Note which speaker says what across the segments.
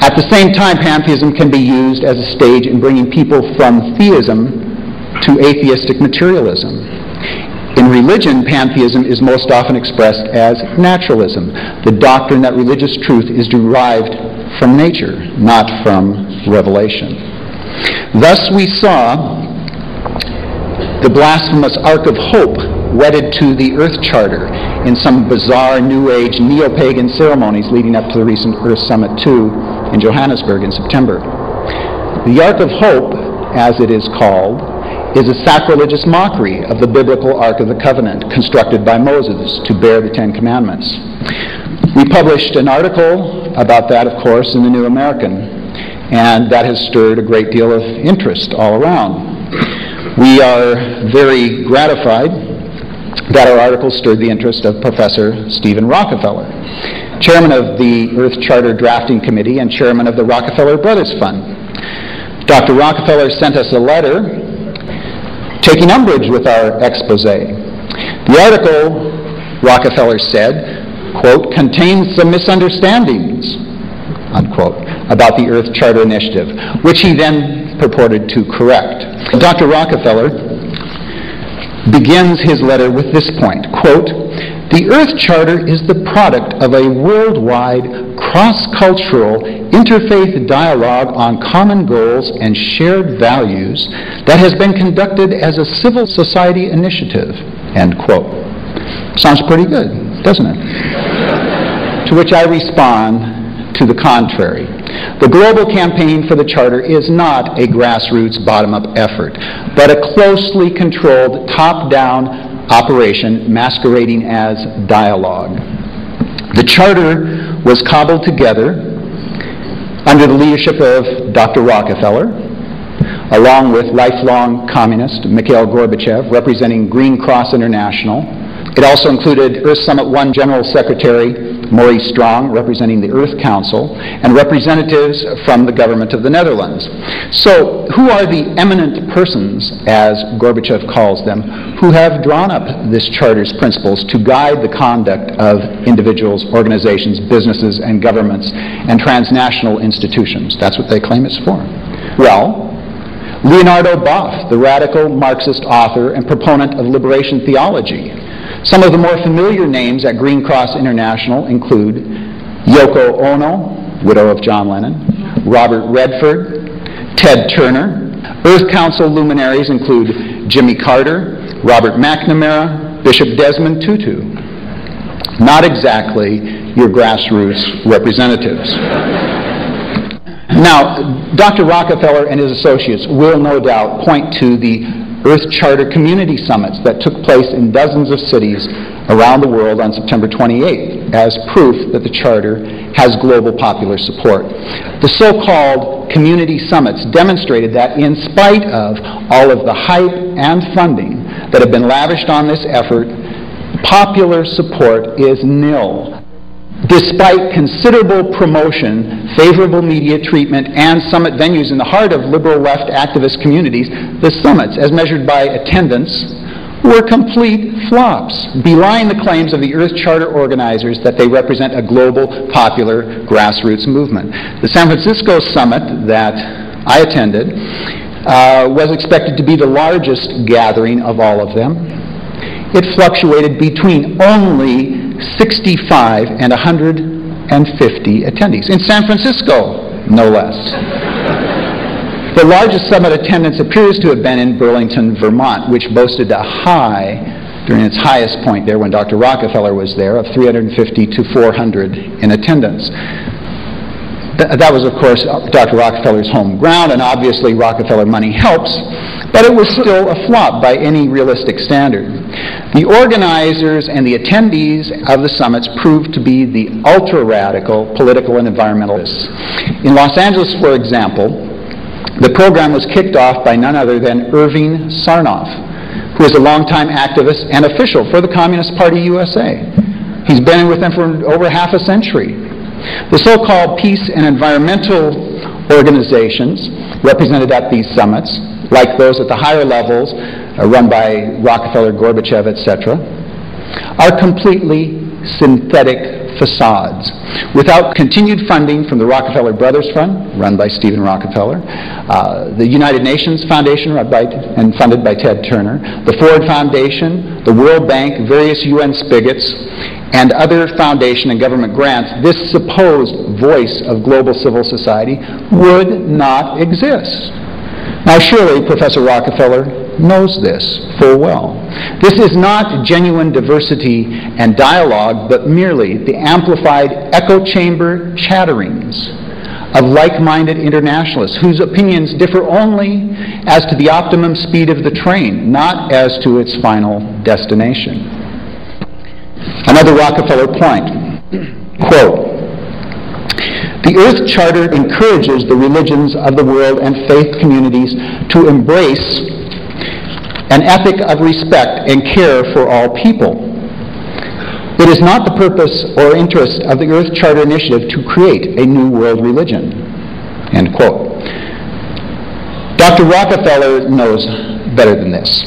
Speaker 1: At the same time, pantheism can be used as a stage in bringing people from theism to atheistic materialism. In religion, pantheism is most often expressed as naturalism, the doctrine that religious truth is derived from nature, not from revelation. Thus we saw the blasphemous Ark of Hope wedded to the Earth Charter in some bizarre New Age neo-pagan ceremonies leading up to the recent Earth Summit 2 in Johannesburg in September. The Ark of Hope, as it is called, is a sacrilegious mockery of the biblical Ark of the Covenant constructed by Moses to bear the Ten Commandments. We published an article about that, of course, in the New American, and that has stirred a great deal of interest all around. We are very gratified that our article stirred the interest of Professor Stephen Rockefeller, chairman of the Earth Charter Drafting Committee and chairman of the Rockefeller Brothers Fund. Dr. Rockefeller sent us a letter taking umbrage with our expose. The article, Rockefeller said, quote, contains some misunderstandings, unquote, about the Earth Charter Initiative, which he then purported to correct. Dr. Rockefeller begins his letter with this point, quote, the Earth Charter is the product of a worldwide, cross-cultural, interfaith dialogue on common goals and shared values that has been conducted as a civil society initiative, end quote. Sounds pretty good, doesn't it? To which I respond to the contrary. The global campaign for the Charter is not a grassroots bottom-up effort, but a closely controlled top-down operation masquerading as dialogue. The Charter was cobbled together under the leadership of Dr. Rockefeller, along with lifelong communist Mikhail Gorbachev, representing Green Cross International. It also included Earth Summit 1 General Secretary Maurice Strong, representing the Earth Council, and representatives from the government of the Netherlands. So, who are the eminent persons, as Gorbachev calls them, who have drawn up this Charter's principles to guide the conduct of individuals, organizations, businesses, and governments, and transnational institutions? That's what they claim it's for. Well, Leonardo Boff, the radical Marxist author and proponent of liberation theology. Some of the more familiar names at Green Cross International include Yoko Ono, widow of John Lennon, Robert Redford, Ted Turner. Earth Council luminaries include Jimmy Carter, Robert McNamara, Bishop Desmond Tutu. Not exactly your grassroots representatives. Now, Dr. Rockefeller and his associates will no doubt point to the Earth Charter community summits that took place in dozens of cities around the world on September 28th as proof that the Charter has global popular support. The so-called community summits demonstrated that in spite of all of the hype and funding that have been lavished on this effort, popular support is nil. Despite considerable promotion, favorable media treatment, and summit venues in the heart of liberal left activist communities, the summits, as measured by attendance, were complete flops, belying the claims of the Earth Charter organizers that they represent a global, popular, grassroots movement. The San Francisco summit that I attended was expected to be the largest gathering of all of them. It fluctuated between only 65 and 150 attendees. In San Francisco, no less. The largest summit attendance appears to have been in Burlington, Vermont, which boasted a high, during its highest point there when Dr. Rockefeller was there, of 350 to 400 in attendance. That was, of course, Dr. Rockefeller's home ground, and obviously Rockefeller money helps, but it was still a flop by any realistic standard. The organizers and the attendees of the summits proved to be the ultra-radical political and environmentalists. In Los Angeles, for example, the program was kicked off by none other than Irving Sarnoff, who is a longtime activist and official for the Communist Party USA. He's been with them for over half a century. The so-called peace and environmental organizations represented at these summits, like those at the higher levels run by Rockefeller, Gorbachev, etc., are completely synthetic facades. Without continued funding from the Rockefeller Brothers Fund, run by Stephen Rockefeller, the United Nations Foundation, run by and funded by Ted Turner, the Ford Foundation, the World Bank, various UN spigots, and other foundation and government grants, this supposed voice of global civil society would not exist. Now surely Professor Rockefeller knows this full well. This is not genuine diversity and dialogue, but merely the amplified echo chamber chatterings of like-minded internationalists whose opinions differ only as to the optimum speed of the train, not as to its final destination. Another Rockefeller point, quote, "The Earth Charter encourages the religions of the world and faith communities to embrace an ethic of respect and care for all people. It is not the purpose or interest of the Earth Charter Initiative to create a new world religion." End quote. Dr. Rockefeller knows better than this,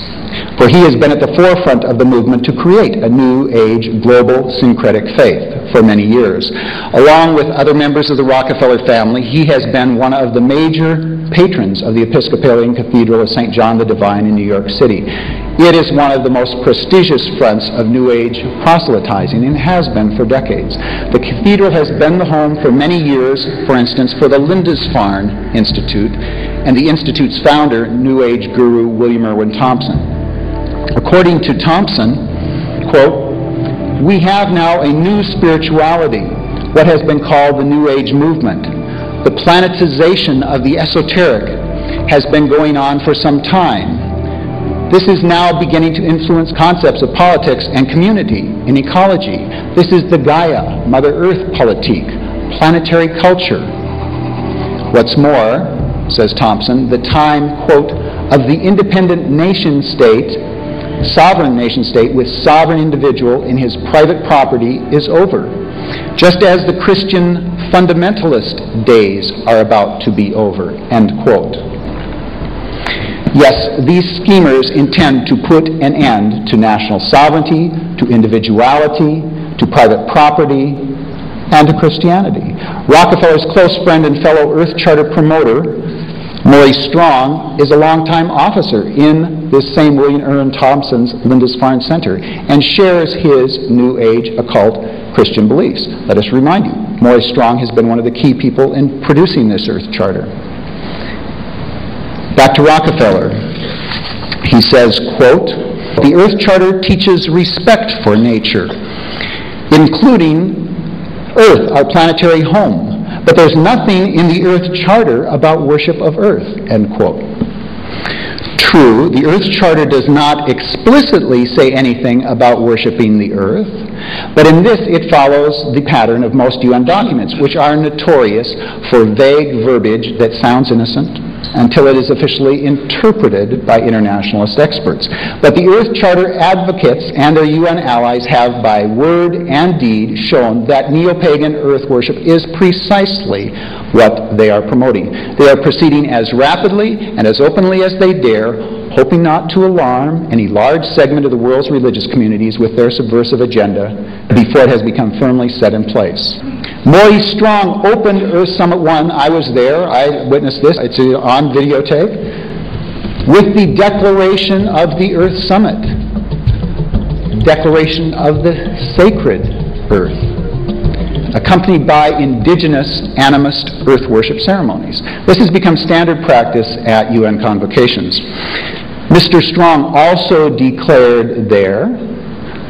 Speaker 1: for he has been at the forefront of the movement to create a new age global syncretic faith for many years. Along with other members of the Rockefeller family, he has been one of the major patrons of the Episcopalian Cathedral of St. John the Divine in New York City. It is one of the most prestigious fronts of New Age proselytizing and has been for decades. The cathedral has been the home for many years, for instance, for the Lindisfarne Institute and the Institute's founder, New Age guru William Irwin Thompson. According to Thompson, quote, "We have now a new spirituality, what has been called the New Age movement. The planetization of the esoteric has been going on for some time. This is now beginning to influence concepts of politics and community and ecology. This is the Gaia, Mother Earth politique, planetary culture. What's more," says Thompson, "the time, quote, of the independent nation state, sovereign nation state with sovereign individual in his private property is over, just as the Christian fundamentalist days are about to be over," end quote. Yes, these schemers intend to put an end to national sovereignty, to individuality, to private property, and to Christianity. Rockefeller's close friend and fellow Earth Charter promoter, Maury Strong, is a longtime officer in this same William Irwin Thompson's Lindisfarne Center and shares his New Age occult Christian beliefs. Let us remind you, Maury Strong has been one of the key people in producing this Earth Charter. Back to Rockefeller. He says, quote, "The Earth Charter teaches respect for nature, including Earth, our planetary home. But there's nothing in the Earth Charter about worship of Earth," end quote. True, the Earth Charter does not explicitly say anything about worshiping the Earth, but in this it follows the pattern of most UN documents, which are notorious for vague verbiage that sounds innocent until it is officially interpreted by internationalist experts. But the Earth Charter advocates and their UN allies have by word and deed shown that neo-pagan Earth worship is precisely what they are promoting. They are proceeding as rapidly and as openly as they dare, hoping not to alarm any large segment of the world's religious communities with their subversive agenda before it has become firmly set in place. Maury Strong opened Earth Summit 1. I was there. I witnessed this. It's on videotape. With the declaration of the Earth Summit. Declaration of the sacred Earth, accompanied by indigenous animist Earth worship ceremonies. This has become standard practice at UN convocations. Mr. Strong also declared there,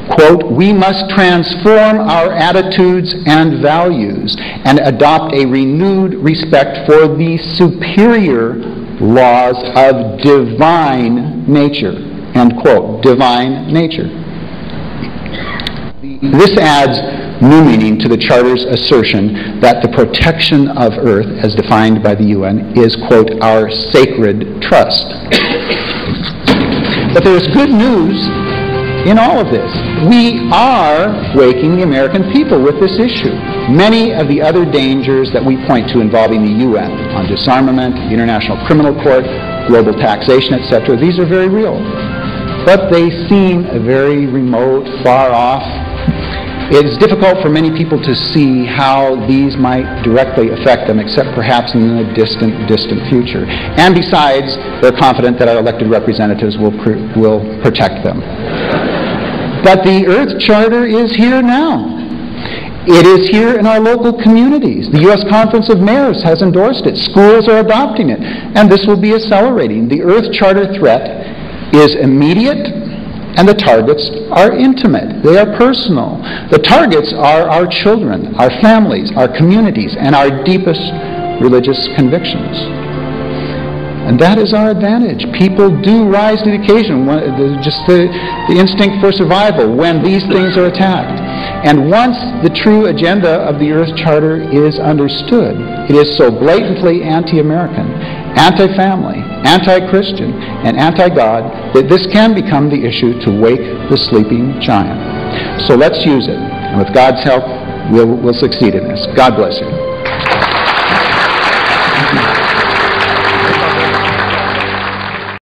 Speaker 1: quote, "We must transform our attitudes and values and adopt a renewed respect for the superior laws of divine nature," end quote, divine nature. This adds new meaning to the Charter's assertion that the protection of Earth, as defined by the UN, is, quote, "our sacred trust." But there's good news in all of this. We are waking the American people with this issue. Many of the other dangers that we point to involving the UN on disarmament, the International Criminal Court, global taxation, etc., these are very real. But they seem very remote, far off. It is difficult for many people to see how these might directly affect them, except perhaps in the distant future. And besides, they're confident that our elected representatives will protect them. But the Earth Charter is here now. It is here in our local communities. The U.S. Conference of Mayors has endorsed it. Schools are adopting it. And this will be accelerating. The Earth Charter threat is immediate, and the targets are intimate. They are personal. The targets are our children, our families, our communities, and our deepest religious convictions. And that is our advantage. People do rise to the occasion, just the instinct for survival when these things are attacked. And once the true agenda of the Earth Charter is understood, it is so blatantly anti-American, anti-family, anti-Christian, and anti-God that this can become the issue to wake the sleeping giant. So let's use it. And with God's help, we'll succeed in this. God bless you.